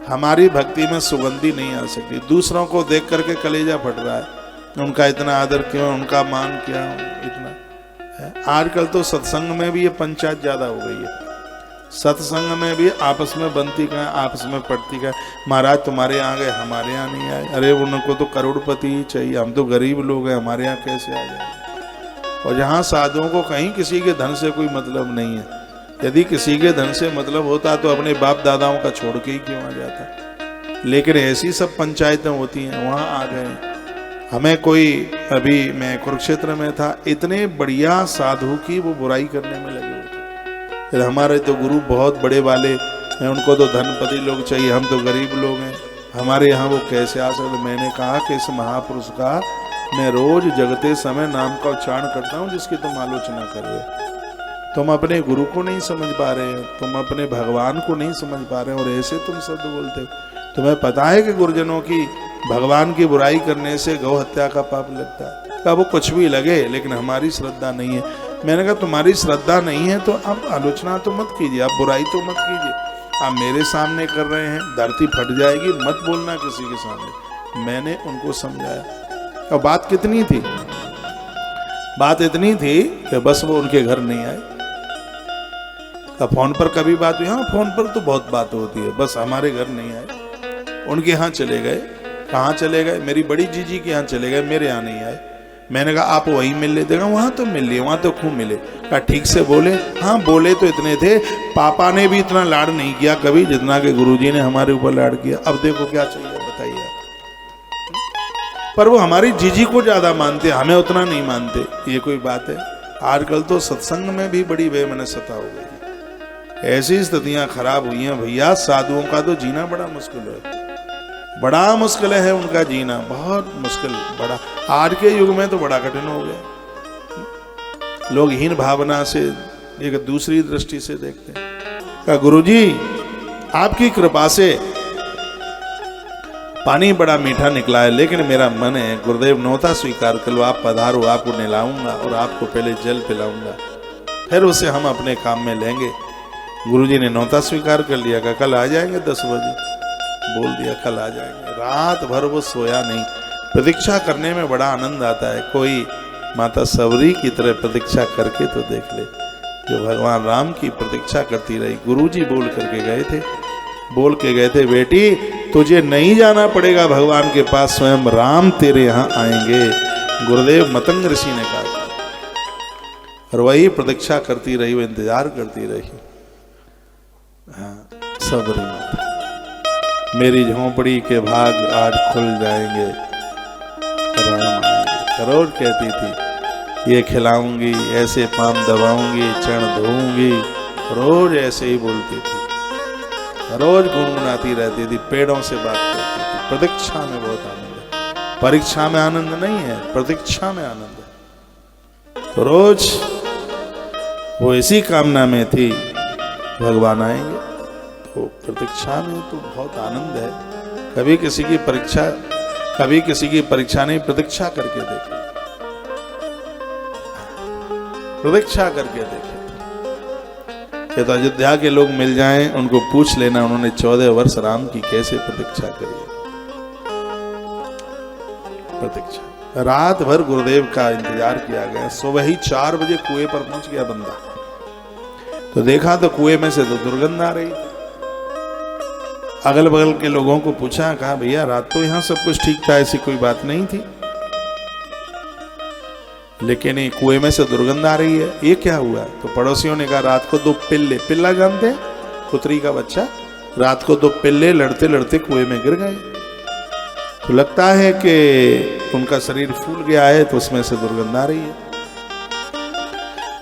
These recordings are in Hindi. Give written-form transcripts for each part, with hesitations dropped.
हमारी भक्ति में सुगंधी नहीं आ सकती। दूसरों को देख करके कलेजा फट रहा है, उनका इतना आदर क्यों, उनका मान क्या इतना है। आजकल तो सत्संग में भी ये पंचायत ज्यादा हो गई है। सत्संग में भी आपस में बनती का, आपस में पड़ती का। महाराज तुम्हारे यहाँ गए, हमारे यहाँ नहीं आए। अरे उनको तो करोड़पति ही चाहिए, हम तो गरीब लोग हैं, हमारे यहाँ कैसे आ जाए। और जहाँ साधुओं को कहीं किसी के धन से कोई मतलब नहीं है। यदि किसी के धन से मतलब होता तो अपने बाप दादाओं का छोड़ के ही क्यों आ जाता। लेकिन ऐसी सब पंचायतें होती हैं, वहाँ आ गए। हमें कोई, अभी मैं कुरुक्षेत्र में था, इतने बढ़िया साधु की वो बुराई करने में लगे हुए थे। हमारे तो गुरु बहुत बड़े वाले हैं, उनको तो धनपति लोग चाहिए, हम तो गरीब लोग हैं, हमारे यहाँ वो कैसे आ सकते। मैंने कहा कि इस महापुरुष का मैं रोज जगते समय नाम का उच्चारण करता हूँ जिसकी तुम आलोचना कर रहे हो। तुम अपने गुरु को नहीं समझ पा रहे हो, तुम अपने भगवान को नहीं समझ पा रहे हो और ऐसे तुम शब्द बोलते हो। तुम्हें पता है कि गुरुजनों की भगवान की बुराई करने से गौ हत्या का पाप लगता है। क्या वो कुछ भी लगे, लेकिन हमारी श्रद्धा नहीं है। मैंने कहा तुम्हारी श्रद्धा नहीं है तो आप आलोचना तो मत कीजिए, आप बुराई तो मत कीजिए। आप मेरे सामने कर रहे हैं, धरती फट जाएगी, मत बोलना किसी के सामने। मैंने उनको समझाया। और बात कितनी थी, बात इतनी थी कि बस वो उनके घर नहीं आए। अब फोन पर कभी बात हुई, हाँ फोन पर तो बहुत बात होती है, बस हमारे घर नहीं आए। उनके यहाँ चले गए। कहाँ चले गए? मेरी बड़ी जीजी के यहाँ चले गए, मेरे यहाँ नहीं आए। मैंने कहा आप वहीं मिल लेते। वहाँ तो मिल लिए, वहाँ तो खूब मिले। कहा ठीक से बोले? हाँ बोले तो इतने थे, पापा ने भी इतना लाड नहीं किया कभी जितना कि गुरुजी ने हमारे ऊपर लाड किया। अब देखो क्या चाहिए बताइए आप। पर वो हमारी जीजी को ज्यादा मानते, हमें उतना नहीं मानते। ये कोई बात है? आजकल तो सत्संग में भी बड़ी बेमनस्सता हो गई। ऐसी स्थितियां खराब हुई हैं भैया, साधुओं का तो जीना बड़ा मुश्किल है, बड़ा मुश्किल है उनका जीना, बहुत मुश्किल। बड़ा आज के युग में तो बड़ा कठिन हो गया। लोग हीन भावना से, एक दूसरी दृष्टि से देखते हैं। कहा गुरुजी आपकी कृपा से पानी बड़ा मीठा निकला है, लेकिन मेरा मन है गुरुदेव नौता स्वीकार कर लो, आप पधारो, आपको नहलाऊंगा और आपको पहले जल पिलाऊंगा, फिर उसे हम अपने काम में लेंगे। गुरुजी ने नौता स्वीकार कर लिया। कहा कल आ जाएंगे 10 बजे। बोल दिया कल आ जाएंगे। रात भर वो सोया नहीं। प्रतीक्षा करने में बड़ा आनंद आता है। कोई माता सबरी की तरह प्रतीक्षा करके तो देख ले, जो भगवान राम की प्रतीक्षा करती रही। गुरुजी बोल करके गए थे, बोल के गए थे बेटी तुझे नहीं जाना पड़ेगा भगवान के पास, स्वयं राम तेरे यहाँ आएंगे। गुरुदेव मतंग ऋषि ने कहा। और वही प्रतीक्षा करती रही, वो इंतजार करती रही। हाँ सबरी माता, मेरी झोंपड़ी के भाग आज खुल जाएंगे, राम आएंगे। रोज कहती थी ये खिलाऊंगी, ऐसे पाम दबाऊंगी, चरण धोऊंगी, रोज ऐसे ही बोलती थी, रोज गुनगुनाती रहती थी, पेड़ों से बात करती थी। प्रतीक्षा में बहुत आनंद है, परीक्षा में आनंद नहीं है, प्रतीक्षा में आनंद है। तो रोज वो इसी कामना में थी भगवान आएंगे। तो प्रतीक्षा में तो बहुत आनंद है। कभी किसी की परीक्षा नहीं, प्रतीक्षा करके देखो, प्रतीक्षा करके देखो। ये तो अयोध्या के लोग मिल जाएं, उनको पूछ लेना उन्होंने 14 वर्ष राम की कैसे प्रतीक्षा करी है। प्रतीक्षा, रात भर गुरुदेव का इंतजार किया गया। सुबह ही 4 बजे कुएं पर पहुंच गया बंदा। तो देखा तो कुएं में से तो दुर्गंध आ रही। अगल बगल के लोगों को पूछा, कहा भैया रात तो यहां सब कुछ ठीक था, ऐसी कोई बात नहीं थी, लेकिन ये कुएं में से दुर्गंध आ रही है, ये क्या हुआ? तो पड़ोसियों ने कहा रात को 2 पिल्ले, पिल्ला जानते हैं, कुतरी का बच्चा, रात को 2 पिल्ले लड़ते लड़ते कुएं में गिर गए। तो लगता है कि उनका शरीर फूल गया है, तो उसमें से दुर्गंध आ रही है।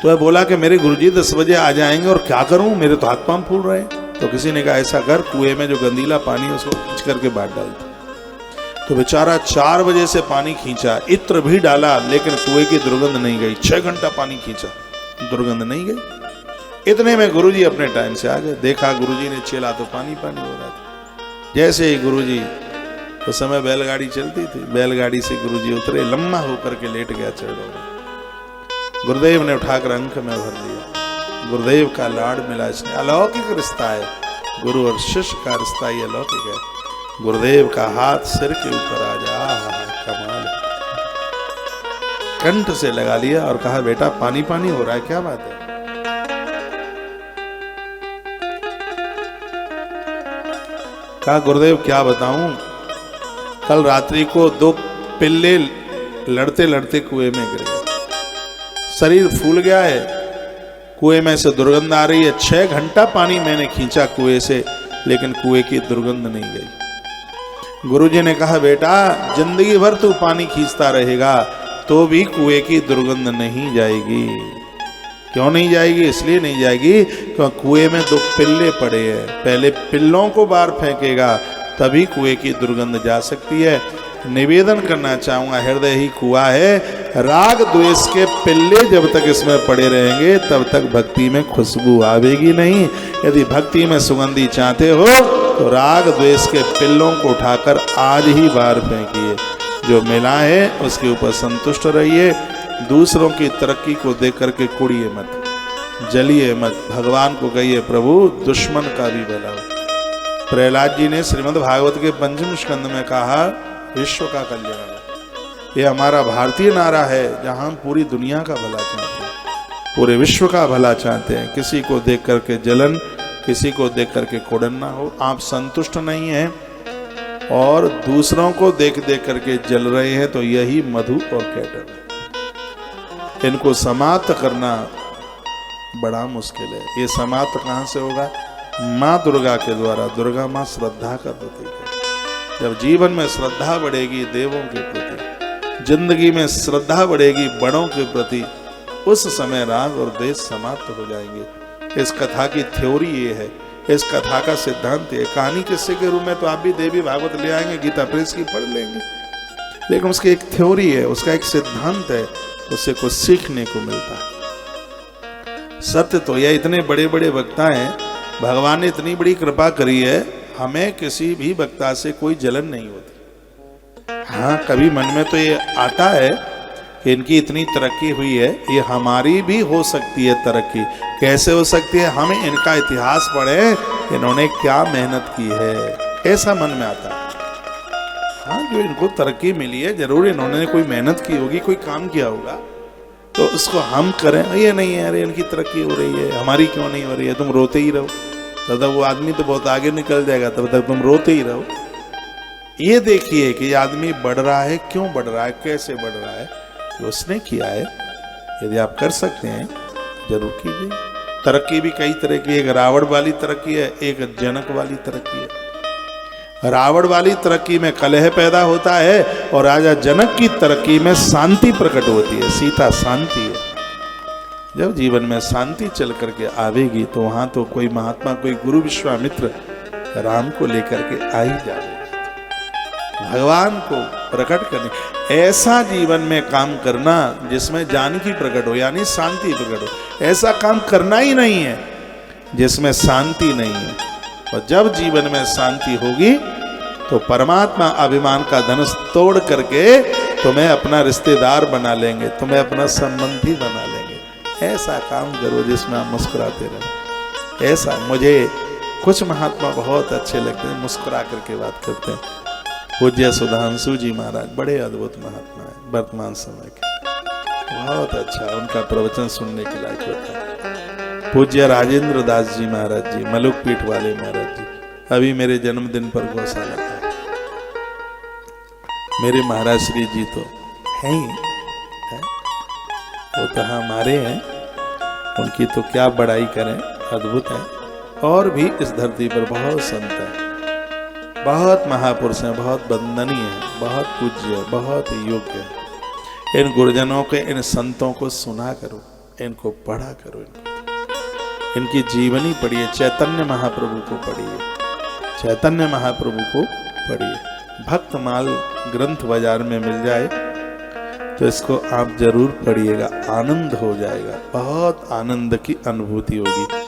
तो मैं बोला कि मेरे गुरुजी 10 बजे आ जाएंगे और क्या करूं, मेरे तो हाथ पांव फूल रहे हैं। तो किसी ने कहा ऐसा कर, कुएं में जो गंदीला पानी है उसको खींच करके बाहर डाल दे। तो बेचारा 4 बजे से पानी खींचा, इत्र भी डाला, लेकिन कुएं की दुर्गंध नहीं गई। 6 घंटा पानी खींचा, दुर्गंध नहीं गई। इतने में गुरुजी अपने टाइम से आ गए। देखा गुरुजी ने चेला तो पानी पानी हो रहा था। जैसे ही गुरुजी, उस समय बैलगाड़ी चलती थी, बैलगाड़ी से गुरुजी उतरे, लम्बा होकर के लेट गया चरणों में। गुरुदेव ने उठाकर अंक में भर लिया। गुरुदेव का लाड़ मिला, इसने अलौकिक रिश्ता है। गुरु और शिष्य का रिश्ता ये अलौकिक है। गुरुदेव का हाथ सिर के ऊपर आ जा, कमाल है। कंठ से लगा लिया और कहा बेटा पानी पानी हो रहा है, क्या बात है? कहा गुरुदेव क्या बताऊं, कल रात्रि को 2 पिल्ले लड़ते लड़ते कुएं में गिर गए, शरीर फूल गया है, कुएं में से दुर्गंध आ रही है। 6 घंटा पानी मैंने खींचा कुएं से, लेकिन कुएं की दुर्गंध नहीं गई। गुरुजी ने कहा बेटा जिंदगी भर तू पानी खींचता रहेगा तो भी कुएं की दुर्गंध नहीं जाएगी। क्यों नहीं जाएगी? इसलिए नहीं जाएगी क्योंकि कुएं में 2 पिल्ले पड़े हैं, पहले पिल्लों को बाहर फेंकेगा तभी कुएं की दुर्गंध जा सकती है। निवेदन करना चाहूंगा, हृदय ही कुआं है, राग द्वेष के पिल्ले जब तक इसमें पड़े रहेंगे तब तक भक्ति में खुशबू आवेगी नहीं। यदि भक्ति में सुगंधी चाहते हो तो राग द्वेष के पिल्लों को उठाकर आज ही बाहर फेंकिए। जो मिला है उसके ऊपर संतुष्ट रहिए। दूसरों की तरक्की को देख करके कुड़िए मत, जलिए मत। भगवान को कहिए प्रभु दुश्मन का भी भला हो। प्रहलाद जी ने श्रीमद् भागवत के 5वें स्कंद में कहा विश्व का कल्याण। ये हमारा भारतीय नारा है जहां हम पूरी दुनिया का भला चाहते हैं, पूरे विश्व का भला चाहते हैं। किसी को देख करके जलन, किसी को देख करके कुड़न ना हो। आप संतुष्ट नहीं हैं और दूसरों को देख देख करके जल रहे हैं तो यही मधु और कैटल है। इनको समाप्त करना बड़ा मुश्किल है। ये समाप्त कहां से होगा? माँ दुर्गा के द्वारा। दुर्गा माँ श्रद्धा का प्रतीक है। जब जीवन में श्रद्धा बढ़ेगी देवों के प्रति, जिंदगी में श्रद्धा बढ़ेगी बड़ों के प्रति, उस समय राग और द्वेष समाप्त हो जाएंगे। इस कथा की थ्योरी ये है, इस कथा का सिद्धांत है। कहानी किस्से के रूप में तो आप भी देवी भागवत ले आएंगे, गीता प्रेस की पढ़ लेंगे, लेकिन उसकी एक थ्योरी है, उसका एक सिद्धांत है, उससे कुछ सीखने को मिलता है। सत्य तो यह इतने बड़े बड़े वक्ता हैं, भगवान ने इतनी बड़ी कृपा करी है, हमें किसी भी वक्ता से कोई जलन नहीं होती। हाँ कभी मन में तो ये आता है कि इनकी इतनी तरक्की हुई है, ये हमारी भी हो सकती है तरक्की। कैसे हो सकती है? हम इनका इतिहास पढ़ें, इन्होंने क्या मेहनत की है, ऐसा मन में आता है। हाँ जो इनको तरक्की मिली है जरूर इन्होंने कोई मेहनत की होगी, कोई काम किया होगा, तो उसको हम करें। ये नहीं है अरे इनकी तरक्की हो रही है, हमारी क्यों नहीं हो रही है, तुम रोते ही रहो, तब तक वो आदमी तो बहुत आगे निकल जाएगा, तब तक तुम रोते ही रहो। ये देखिए कि ये आदमी बढ़ रहा है, क्यों बढ़ रहा है, कैसे बढ़ रहा है, जो उसने किया है। यदि आप कर सकते हैं जरूर कीजिए। तरक्की भी कई तरह की, एक रावण वाली तरक्की है, एक जनक वाली तरक्की है। रावण वाली तरक्की में कलह पैदा होता है और राजा जनक की तरक्की में शांति प्रकट होती है, सीता शांति है। जब जीवन में शांति चल करके आवेगी तो वहां तो कोई महात्मा, कोई गुरु विश्वामित्र राम को लेकर के आ ही जाएगा, भगवान को प्रकट करने। ऐसा जीवन में काम करना जिसमें जानकी प्रकट हो, यानी शांति प्रकट हो। ऐसा काम करना ही नहीं है जिसमें शांति नहीं है। और जब जीवन में शांति होगी तो परमात्मा अभिमान का धनुष तोड़ करके तुम्हें अपना रिश्तेदार बना लेंगे, तुम्हें अपना संबंधी बना लेंगे। ऐसा काम करो जिसमें आप मुस्कुराते रहो। ऐसा मुझे कुछ महात्मा बहुत अच्छे लगते हैं, मुस्कुरा करके बात करते हैं। पूज्य सुधांशु जी महाराज बड़े अद्भुत महात्मा है वर्तमान समय के, बहुत अच्छा, उनका प्रवचन सुनने के लायक होता है। पूज्य राजेंद्र दास जी महाराज जी, मलुक पीठ वाले महाराज जी, अभी मेरे जन्मदिन पर गौशाला था। मेरे महाराज श्री जी तो हैं ही, है? वो तो हमारे हैं, उनकी तो क्या बड़ाई करें, अद्भुत है। और भी इस धरती पर बहुत संत हैं, बहुत महापुरुष हैं, बहुत वंदनीय हैं, बहुत पूज्य है, बहुत योग्य है। इन गुरुजनों के, इन संतों को सुना करो, इनको पढ़ा करो, इनकी जीवनी पढ़िए। चैतन्य महाप्रभु को पढ़िए, चैतन्य महाप्रभु को पढ़िए। भक्तमाल ग्रंथ बाजार में मिल जाए तो इसको आप जरूर पढ़िएगा, आनंद हो जाएगा, बहुत आनंद की अनुभूति होगी।